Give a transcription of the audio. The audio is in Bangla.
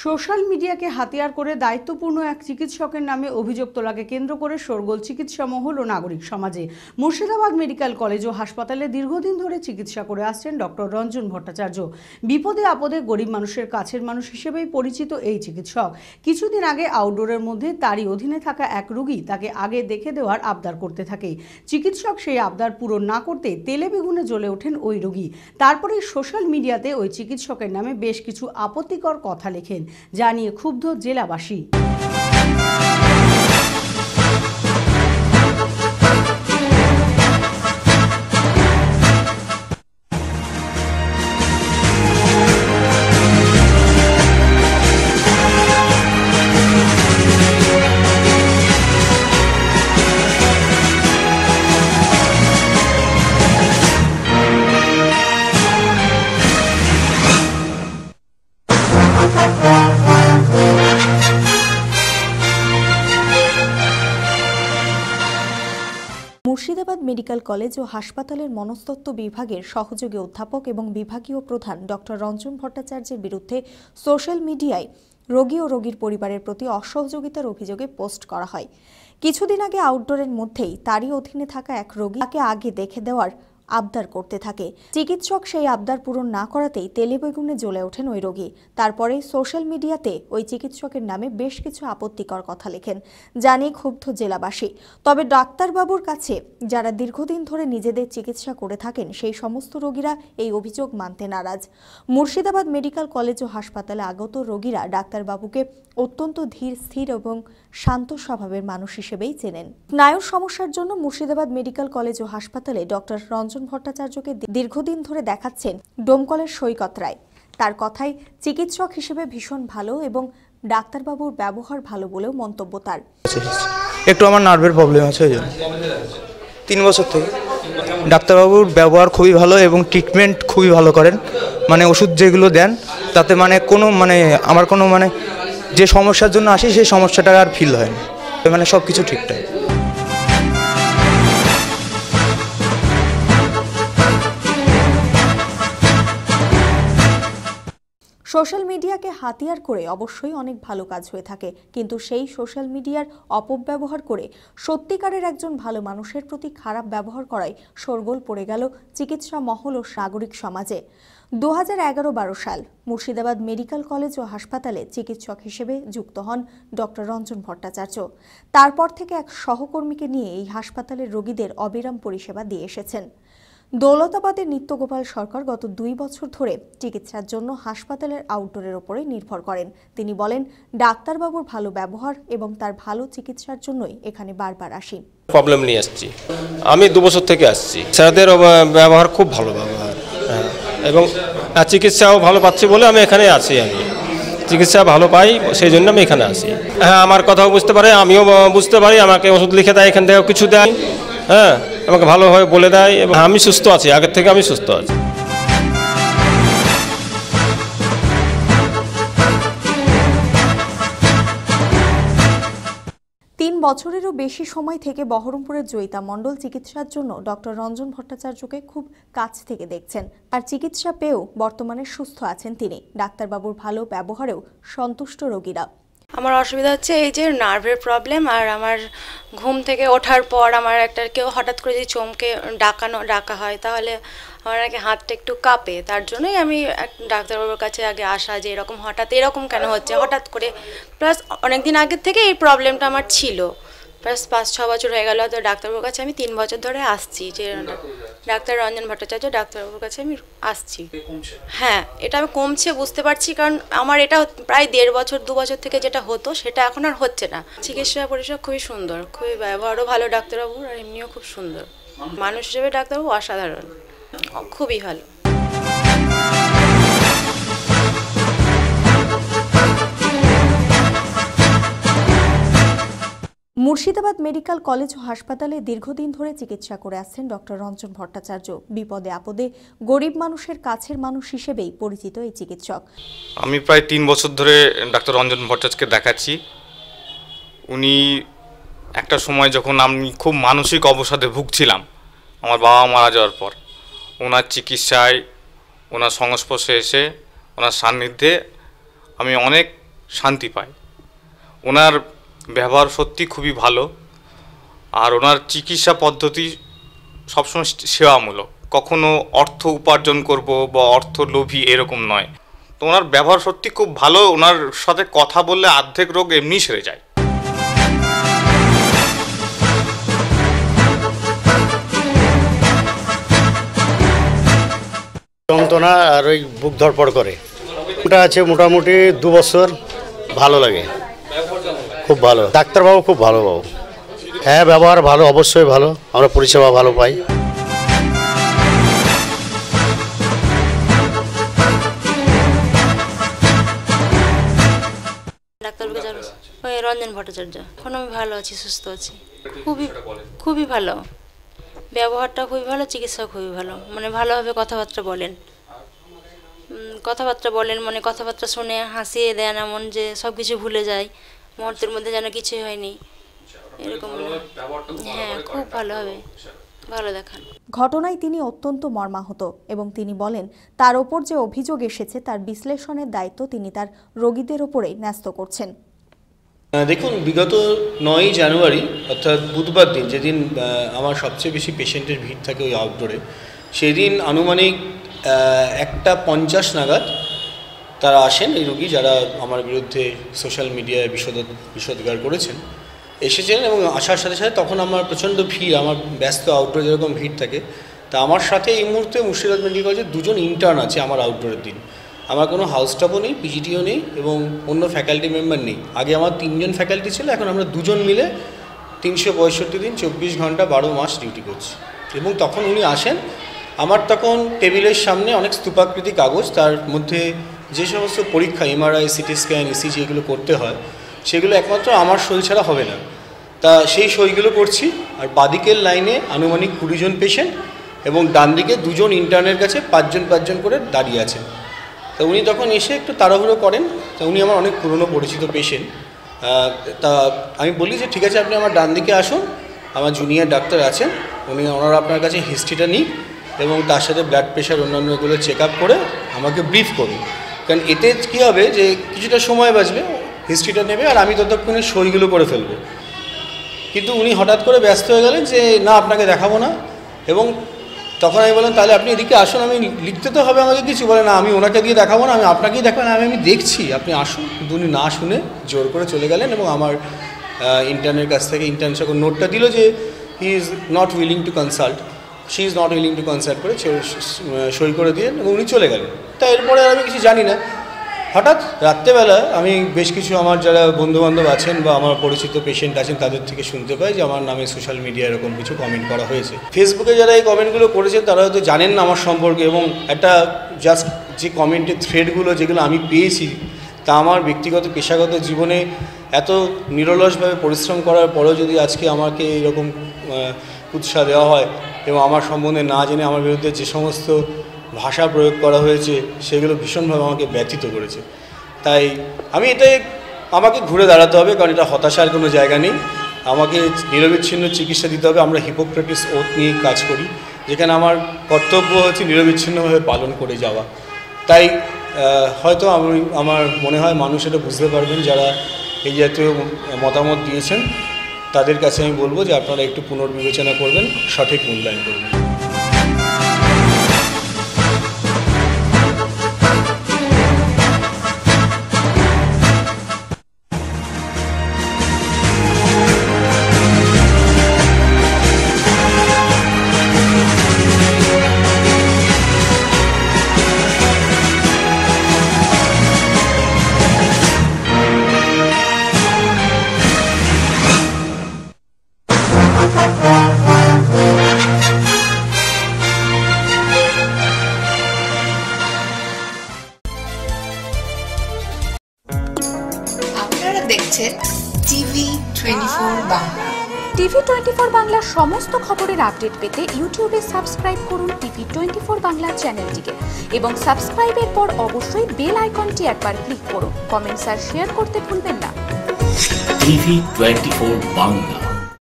সোশ্যাল মিডিয়াকে হাতিয়ার করে দায়িত্বপূর্ণ এক চিকিৎসকের নামে অভিযোগ তোলাকে কেন্দ্র করে শোরগোল চিকিৎসা মহল ও নাগরিক সমাজে। মুর্শিদাবাদ মেডিকেল কলেজ ও হাসপাতালে দীর্ঘদিন ধরে চিকিৎসা করে আসছেন ডক্টর রঞ্জন ভট্টাচার্য। বিপদে আপদে গরিব মানুষের কাছের মানুষ হিসেবেই পরিচিত এই চিকিৎসক। কিছুদিন আগে আউটডোরের মধ্যে তারই অধীনে থাকা এক রোগী তাকে আগে দেখে দেওয়ার আবদার করতে থাকে। চিকিৎসক সেই আবদার পূরণ না করতে তেলে বেগুনে জ্বলে ওঠেন ওই রোগী। তারপরে সোশ্যাল মিডিয়াতে ওই চিকিৎসকের নামে বেশ কিছু আপত্তিকর কথা লেখেন, যা নিয়ে ক্ষুব্ধ জেলাবাসী। মুর্শিদাবাদ মেডিকেল কলেজ ও হাসপাতালের মনস্তত্ত্ব বিভাগের সহযোগী অধ্যাপক এবং বিভাগীয় প্রধান ডক্টর রঞ্জন ভট্টাচার্যের বিরুদ্ধে সোশ্যাল মিডিয়ায় রোগী ও রোগীর পরিবারের প্রতি অসহযোগিতার অভিযোগে পোস্ট করা হয়। কিছুদিন আগে আউটডোরের মধ্যেই তারই অধীনে থাকা এক রোগী তাকে আগে দেখে দেওয়ার আবদার করতে থাকে। চিকিৎসক সেই আবদার পূরণ না করাতেই তেলে বেগুনে জ্বলে ওঠেন ওই রোগী। তারপরে সোশ্যাল মিডিয়াতে ওই চিকিৎসকের নামে বেশ কিছু আপত্তিকর কথা লেখেন, যা নিয়ে ক্ষুব্ধ জেলাবাসী। তবে ডাক্তারবাবুর কাছে যারা দীর্ঘদিন ধরে নিজেদের চিকিৎসা করে থাকেন সেই সমস্ত রোগীরা এই অভিযোগ মানতে নারাজ। মুর্শিদাবাদ মেডিকেল কলেজ ও হাসপাতালে আগত রোগীরা ডাক্তারবাবুকে অত্যন্ত ধীর স্থির এবং শান্ত স্বভাবের মানুষ হিসেবেই চেনেন। স্নায়ুর সমস্যার জন্য মুর্শিদাবাদ মেডিকেল কলেজ ও হাসপাতালে ডক্টর রঞ্জন ভট্টাচার্যকে দীর্ঘদিন ধরে দেখাচ্ছেন ডোমকলের সৈকত রায়। তার কথায় চিকিৎসক হিসেবে ভীষণ ভালো এবং ডাক্তারবাবুর ব্যবহার ভালো বলেও মন্তব্য তার। একটু আমার নার্ভের প্রবলেম আছে, ওই জন্য 3 বছর থেকে ডাক্তারবাবুর ব্যবহার খুবই ভালো এবং ট্রিটমেন্ট খুবই ভালো করেন। মানে ওষুধ যেগুলো দেন তাতে কোনো আমার কোনো যে সমস্যার জন্য আসি সেই সমস্যাটা আর ফিল হয় না, সব কিছু ঠিকঠাক। সোশ্যাল মিডিয়াকে হাতিয়ার করে অবশ্যই অনেক ভালো কাজ হয়ে থাকে, কিন্তু সেই সোশ্যাল মিডিয়ার অপব্যবহার করে সত্যিকারের একজন ভালো মানুষের প্রতি খারাপ ব্যবহার করায় শোরগোল পড়ে গেল চিকিৎসা মহল ও নাগরিক সমাজে। 2011-12 সাল মুর্শিদাবাদ মেডিকেল কলেজ ও হাসপাতালে চিকিৎসক হিসেবে যুক্ত হন ডক্টর রঞ্জন ভট্টাচার্য। তারপর থেকে এক সহকর্মীকে নিয়ে এই হাসপাতালের রোগীদের অবিরাম পরিষেবা দিয়ে এসেছেন। দৌলতাবাদের নিত্যগোপাল সরকার গত 2 বছর ধরে চিকিৎসার জন্য হাসপাতালের আউটডোরের ওপরে নির্ভর করেন। তিনি বলেন, ডাক্তারবাবুর ভালো ব্যবহার এবং তার ভালো চিকিৎসার জন্যই এখানে বারবার আসি। প্রবলেম নিয়ে আসছি, আমি 2 বছর থেকে আসছি। স্যারদের ব্যবহার খুব ভালো ব্যবহার, এবং চিকিৎসাও ভালো পাচ্ছি বলে আমি এখানে আছি। আমি চিকিৎসা ভালো পাই, সেই জন্য আমি এখানে আসি। হ্যাঁ, আমার কথাও বুঝতে পারে, আমিও বুঝতে পারি। আমাকে ওষুধ লিখে দেয়, এখান থেকে কিছু দেয়, হ্যাঁ, আমাকে ভালোভাবে বলে দেয় এবং আমি সুস্থ আছি, আগের থেকে আমি সুস্থ আছি। তিন বছরেরও বেশি সময় থেকে বহরমপুরের জয়িতা মণ্ডল চিকিৎসার জন্য ডক্টর রঞ্জন ভট্টাচার্যকে খুব কাছ থেকে দেখছেন। আর চিকিৎসা পেয়েও বর্তমানে সুস্থ আছেন তিনি। ডাক্তারবাবুর ভালো ব্যবহারেও সন্তুষ্ট রোগীরা। আমার অসুবিধা হচ্ছে এই যে নার্ভের প্রবলেম, আর আমার ঘুম থেকে ওঠার পর আমার একটা কেউ হঠাৎ করে যদি চমকে ডাকা হয় তাহলে আমার নাকি হাতটা একটু কাঁপে। তার জন্যই আমি ডাক্তারবাবুর কাছে আগে আসা, যে এরকম হঠাৎ এরকম কেন হচ্ছে হঠাৎ করে। প্লাস অনেকদিন আগের থেকে এই প্রবলেমটা আমার ছিল, প্লাস 5-6 বছর হয়ে গেল। তো ডাক্তারবাবুর কাছে আমি 3 বছর ধরে আসছি, যে ডাক্তার রঞ্জন ভট্টাচার্য ডাক্তারবাবুর কাছে আমি আসছি। হ্যাঁ, এটা আমি কমছে বুঝতে পারছি, কারণ আমার এটা প্রায় 1.5 বছর 2 বছর থেকে যেটা হতো সেটা এখন আর হচ্ছে না। চিকিৎসা পরিষেবা খুবই সুন্দর, খুবই ব্যবহারও ভালো ডাক্তারবাবুর, আর এমনিও খুব সুন্দর মানুষ হিসেবে ডাক্তারবাবু অসাধারণ, খুবই ভালো। মুর্শিদাবাদ মেডিকেল কলেজ ও হাসপাতালে দীর্ঘদিন ধরে চিকিৎসা করে আসছেন ডক্টর রঞ্জন ভট্টাচার্য। বিপদে আপদে গরিব মানুষের কাছের মানুষ হিসেবেই পরিচিত এই চিকিৎসক। আমি প্রায় 3 বছর ধরে ডাক্তার রঞ্জন ভট্টাচার্যকে দেখাচ্ছি। উনি একটা সময় যখন আমি খুব মানসিক অবসাদে ভুগছিলাম আমার বাবা মারা যাওয়ার পর, ওনার চিকিৎসায়, ওনার সংস্পর্শে এসে, ওনার সান্নিধ্যে আমি অনেক শান্তি পায়। ওনার ব্যবহার সত্যি খুবই ভালো, আর ওনার চিকিৎসা পদ্ধতি সবসময় সেবামূলক, কখনো অর্থ উপার্জন করব বা অর্থ লোভী এরকম নয়। তো ওনার ব্যবহার সত্যি খুব ভালো, ওনার সাথে কথা বললে অর্ধেক রোগ এমনি সেরে যায়। যন্ত্রণা আর ওই বুক ধরপড় করে, ওটা আছে মোটামুটি 2 বছর। ভালো লাগে, খুব ভালো। ডাক্তারবাবু খুব ভালো বাবু। হ্যাঁ, ব্যবহার ভালো, অবশ্যই ভালো, আমরা পরিষেবা ভালো পাই। ডাক্তারবাবুকে যাবো ওই রঞ্জন ভট্টাচার্য। এখন আমি ভালো আছি, সুস্থ আছি, খুবই ভালো। ব্যবহারটা খুবই ভালো, চিকিৎসা খুবই ভালো, মানে ভালোভাবে কথাবার্তা বলেন, মানে কথাবার্তা শুনে হাসিয়ে দেন, এমন যে সব কিছু ভুলে যায়, মুহূর্তের মধ্যে যেন কিছুই হয়নি এরকম। হ্যাঁ, খুব ভালোভাবে ভালো দেখান। ঘটনায় তিনি অত্যন্ত মর্মাহত এবং তিনি বলেন তার ওপর যে অভিযোগ এসেছে তার বিশ্লেষণের দায়িত্ব তিনি তার রোগীদের ওপরেই ন্যস্ত করছেন। দেখুন, বিগত 9ই জানুয়ারি অর্থাৎ বুধবার দিন, যেদিন আমার সবচেয়ে বেশি পেশেন্টের ভিড় থাকে ওই আউটডোরে, সেদিন আনুমানিক 1:50 নাগাদ তারা আসেন, এই রোগী যারা আমার বিরুদ্ধে সোশ্যাল মিডিয়ায় বিষোদ্গার করেছেন, এসেছেন। এবং আসার সাথে সাথে তখন আমার প্রচণ্ড ভিড়, আমার ব্যস্ত আউটডোরে যেরকম ভিড় থাকে, তা আমার সাথে এই মুহূর্তে মুর্শিদাবাদ মেডিকেল কলেজে 2জন ইন্টার্ন আছে আমার আউটডোরের দিন। আমার কোনো হাউস স্টাফও নেই, পিজিটিও নেই এবং অন্য ফ্যাকাল্টি মেম্বার নেই। আগে আমার 3জন ফ্যাকাল্টি ছিল, এখন আমরা 2জন মিলে 365 দিন 24 ঘন্টা 12 মাস ডিউটি করছি। এবং তখন উনি আসেন, আমার তখন টেবিলের সামনে অনেক স্তূপাকৃতি কাগজ, তার মধ্যে যে সমস্ত পরীক্ষা এমআরআই, সিটি স্ক্যান, ইসিজি এগুলো করতে হয়, সেগুলো একমাত্র আমার সই ছাড়া হবে না। তা সেই সইগুলো করছি। আর বাদিকের লাইনে আনুমানিক 20 জন পেশেন্ট এবং ডান দিকে 2জন ইন্টার্নের কাছে 5জন করে দাঁড়িয়ে আছেন। তা উনি তখন এসে একটু তাড়াহুড়ো করেন। তা উনি আমার অনেক পুরনো পরিচিত পেশেন্ট। তা আমি বলি যে ঠিক আছে, আপনি আমার ডান দিকে আসুন, আমার জুনিয়র ডাক্তার আছেন, ওনারা আপনার কাছে হিস্ট্রিটা নিই এবং তার সাথে ব্লাড প্রেশার অন্যান্যগুলো চেক আপ করে আমাকে ব্রিফ করুন। কারণ এতে কী হবে যে কিছুটা সময় বাঁচবে, হিস্ট্রিটা নেবে আর আমি ততক্ষণে সইগুলো করে ফেলবো। কিন্তু উনি হঠাৎ করে ব্যস্ত হয়ে গেলেন যে না, আপনাকে দেখাবো না। এবং তখন আমি বললাম তাহলে আপনি এদিকে আসুন, আমি লিখতে তো হবে আমাকে কিছু। বলে না, আমি ওনাকে দিয়ে দেখাবো না, আমি আপনাকেই দেখাবো না, আমি দেখছি, আপনি আসুন। কিন্তু উনি না শুনে জোর করে চলে গেলেন এবং আমার ইন্টার্নের কাছ থেকে ইন্টার্ন যখন নোটটা দিল যে he is not willing to consult, she is not willing to consult করে সই করে দিলেন এবং উনি চলে গেলেন। তা এরপরে আমি কিছু জানি না। হঠাৎ রাত্রেবেলা আমি বেশ কিছু আমার যারা বন্ধুবান্ধব আছেন বা আমার পরিচিত পেশেন্ট আছেন তাদের থেকে শুনতে পাই যে আমার নামে সোশ্যাল মিডিয়ায় এরকম কিছু কমেন্ট করা হয়েছে। ফেসবুকে যারা এই কমেন্টগুলো করেছেন তারা হয়তো জানেন না আমার সম্পর্কে, এবং একটা জাস্ট যে কমেন্টের থ্রেডগুলো যেগুলো আমি পেয়েছি, তা আমার ব্যক্তিগত পেশাগত জীবনে এত নিরলসভাবে পরিশ্রম করার পরেও যদি আজকে আমাকে এরকম উৎসাহ দেওয়া হয় এবং আমার সম্বন্ধে না জেনে আমার বিরুদ্ধে যে সমস্ত ভাষা প্রয়োগ করা হয়েছে সেগুলো ভীষণভাবে আমাকে ব্যথিত করেছে। তাই আমি এটাই, আমাকে ঘুরে দাঁড়াতে হবে, কারণ এটা হতাশার কোনো জায়গা নেই। আমাকে নিরবিচ্ছিন্ন চিকিৎসা দিতে হবে। আমরা হিপোক্রেটিস ওথ নিয়ে কাজ করি, যেখানে আমার কর্তব্য হচ্ছে নিরবিচ্ছিন্নভাবে পালন করে যাওয়া। তাই হয়তো আমার মনে হয় মানুষ এটা বুঝতে পারবেন যারা এই জাতীয় মতামত দিয়েছেন। তাদের কাছে আমি বলবো যে আপনারা একটু পুনর্বিবেচনা করবেন, সঠিক মূল্যায়ন করবেন। আপনারা দেখছেন টিভি 24 বাংলা। টিভি 24 বাংলার সমস্ত খবরের আপডেট পেতে ইউটিউবে সাবস্ক্রাইব করুন টিভি 24 বাংলা চ্যানেলটিকে এবং সাবস্ক্রাইবের পর অবশ্যই বেল আইকনটি একবার ক্লিক করুন। কমেন্টস আর শেয়ার করতে ভুলবেন না। টিভি 24 বাংলা।